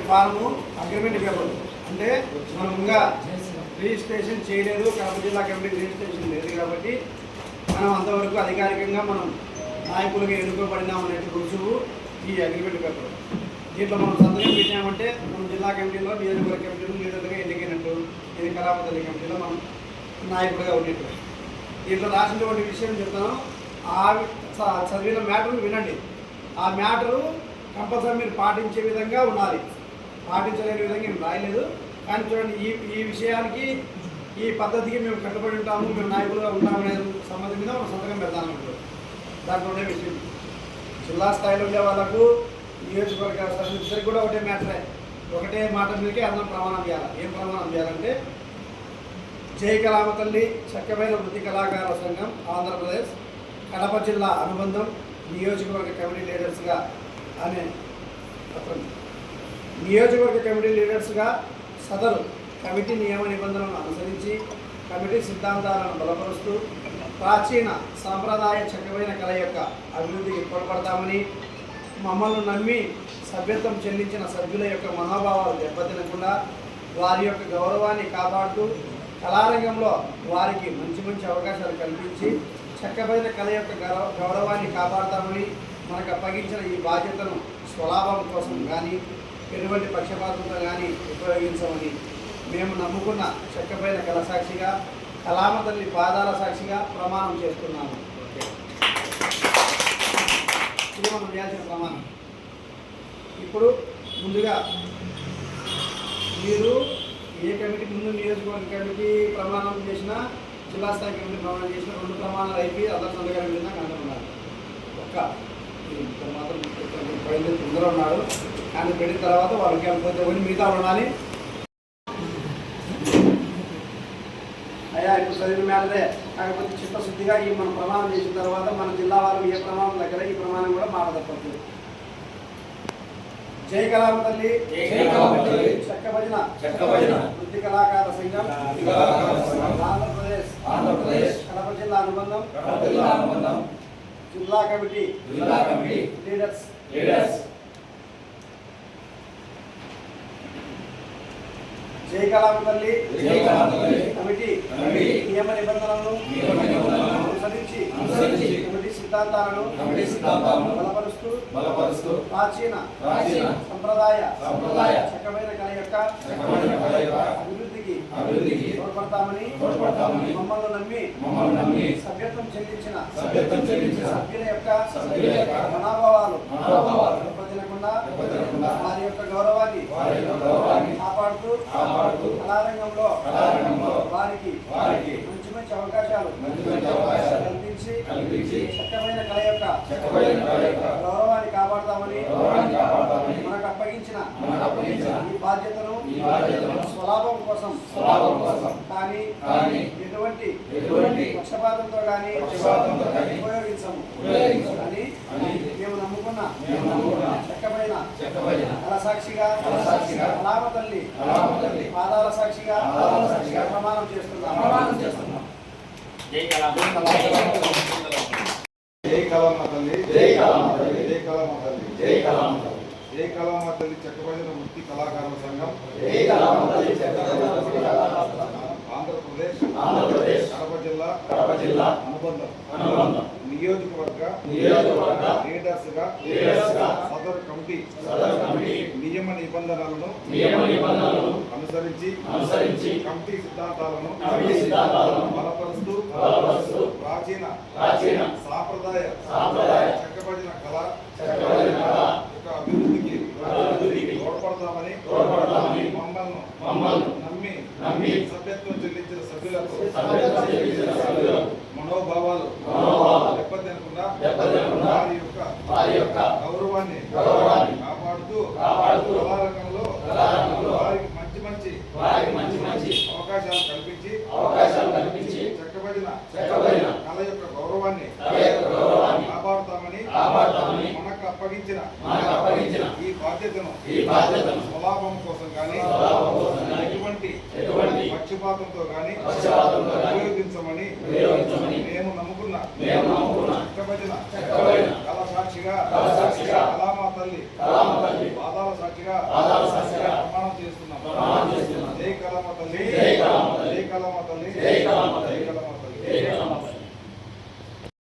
Form agreement paper అంటే మనం ఇంకా రిజిస్ట్రేషన్ చేయలేదు. కడప జిల్లా కమిటీ రిజిస్ట్రేషన్ లేదు కాబట్టి మనం అంతవరకు అధికారికంగా మనం నాయకులుగా ఎన్నుకోబడినామనేది రుజువు ఈ అగ్రిమెంట్ పేపర్. దీంట్లో మనం సంతకం పెట్టామంటే మనం జిల్లా కమిటీలో నియోజకవర్గ కమిటీలో లీడర్గా ఎన్నికైనట్టు, ఇది కళాపతల్లి కమిటీలో మనం నాయకుడిగా ఉన్నట్టు. దీంట్లో రాసినటువంటి విషయం చెప్తాను. ఆ చదివిన మ్యాటర్ను వినండి. ఆ మ్యాటరు కంపల్సరీ మీరు పాటించే విధంగా ఉండాలి. పాటించలేని విధంగా మేము రాయలేదు. కానీ చూడండి, ఈ విషయానికి ఈ పద్ధతికి మేము కట్టుబడి ఉంటాము, మేము నాయకులుగా ఉంటామనే సంబంధం మీద మనం సంతకం పెడతాము. దాంట్లో ఉండే విషయం జిల్లా స్థాయిలో ఉండే వాళ్ళకు నియోజకవర్గ సభ్యులకి కూడా ఒకటే మ్యాటరే, ఒకటే మాట మీదకే అందరం ప్రమాణం చేయాలి. ఏం ప్రమాణం చేయాలంటే జై కళామతల్లి చక్కమైన వృత్తి కళాకారుల సంఘం ఆంధ్రప్రదేశ్ కడప జిల్లా అనుబంధం నియోజకవర్గ కమిటీ లీడర్స్గా అనే పత్రం. నియోజకవర్గ కమిటీ లీడర్స్గా సదరు కమిటీ నియమ నిబంధనలను అనుసరించి కమిటీ సిద్ధాంతాలను బలపరుస్తూ ప్రాచీన సాంప్రదాయ చక్కమైన కళ యొక్క అభివృద్ధికి తోడ్పడతామని, మమ్మల్ని నమ్మి సభ్యత్వం చెల్లించిన సభ్యుల యొక్క మనోభావాలు దెబ్బతినకుండా వారి యొక్క గౌరవాన్ని కాపాడుతూ కళారంగంలో వారికి మంచి మంచి అవకాశాలు కల్పించి చక్కమైన కళ యొక్క గౌరవాన్ని కాపాడతామని, మనకు అప్పగించిన ఈ బాధ్యతను స్వలాభం కోసం కానీ ఎటువంటి పక్షపాతంతో కానీ ఉపయోగించమని మేము నమ్ముకున్న చక్కమైన కళ సాక్షిగా కళామతల్లి పాదాల సాక్షిగా ప్రమాణం చేస్తున్నాము. ఇది మనం చేయాల్సిన ప్రమాణం. ఇప్పుడు ముందుగా మీరు ఏ కమిటీ ముందు నియోజకవర్గ కమిటీ ప్రమాణం చేసినా, జిల్లా స్థాయి కమిటీ ప్రమాణం చేసినా 2 ప్రమాణాలు అయిపోయి అందరి సంతకాల మీద కనుగొన్నారు. మాత్రం బయలుదేరి ముందర ఉన్నారు. కానీ పెట్టిన తర్వాత వాళ్ళకి అనుకుంటే మిగతా ఉండాలి. అయ్యా ఇప్పుడు చదివిన మేడదే, కాకపోతే చిత్తశుద్ధిగా ఈ మనం ప్రమాణం చేసిన తర్వాత మన జిల్లా వారు ఏ ప్రమాణం దగ్గర ఈ ప్రమాణం కూడా మాట తప్పదు. జై కళామతల్లి చక్కభజన వృత్తి కళాకార సంఘం ఆంధ్రప్రదేశ్ కడప జిల్లా అనుబంధం జిల్లా కమిటీ లీడర్స్ జై కళామతల్లి కమిటీ నియమ నిబంధనలను అనుసరించి కమిటీ సిద్ధాంతాలను బలపరుస్తూ ప్రాచీన సంప్రదాయ చక్కమైన కళ యొక్క అభివృద్ధికి తోడ్పడతామని, మమ్మల్ని నమ్మి సభ్యత్వం చెల్లించిన సభ్యుల యొక్క మనోభావాలు దెబ్బతినకుండా వారి యొక్క గౌరవాన్ని కాపాడుతూ కళారంగంలో వారికి మంచి మంచి అవకాశాలు కల్పించి చక్కమైన కళ యొక్క గౌరవాన్ని కాపాడతామని, మనకు అప్పగించిన ఈ బాధ్యతను స్వలాభం కోసం కానీ ఎటువంటి పక్షపాతంతో కానీ ఉపయోగించము అని మేము నమ్ముకున్న చక్కమైన కళ సాక్షిగా కళామతల్లి పాదాల సాక్షిగా ప్రమాణం చేస్తున్నాం. జై కళామతల్లి చక్కబడిన వృత్తి కళాకారుల సంఘం ఆంధ్రప్రదేశ్ కడప జిల్లా అనుబంధం నియోజకవర్గ లీడర్స్ గా సదరు కమిటీ నియమ నిబంధనలను అనుసరించి కమిటీ సిద్ధాంతాలను బలపరుస్తూ ప్రాచీన సాంప్రదాయ చక్కబడిన కళ యొక్క అభివృద్ధికి తోడ్పడతామని, మమ్మల్ని నమ్మి సభ్యత్వం చెల్లించిన సభ్యులకు మనోభావాలు దెబ్బతినకుండా వారి యొక్క గౌరవాన్ని కాపాడుతూ కళారంగంలో వారికి మంచి మంచి అవకాశాలు కల్పించి చక్కబడిన కళ యొక్క గౌరవాన్ని కాపాడుతామని, మనకు అప్పగించిన ఈ బాధ్యతను స్వలాభం కోసం కానీ ఎటువంటి పక్షపాతంతో కానీ ఉపయోగించమని మేము నమ్ముకున్న చక్కబడిన కళ సాక్షిగా కళామతల్లి పాదాల సాక్షిగా ప్రమాణం చేస్తున్నాం. ప్రమాణం చేస్తున్నాం. జై కళామ తల్లి, జై కళామ తల్లి, జై కళామ తల్లి, జై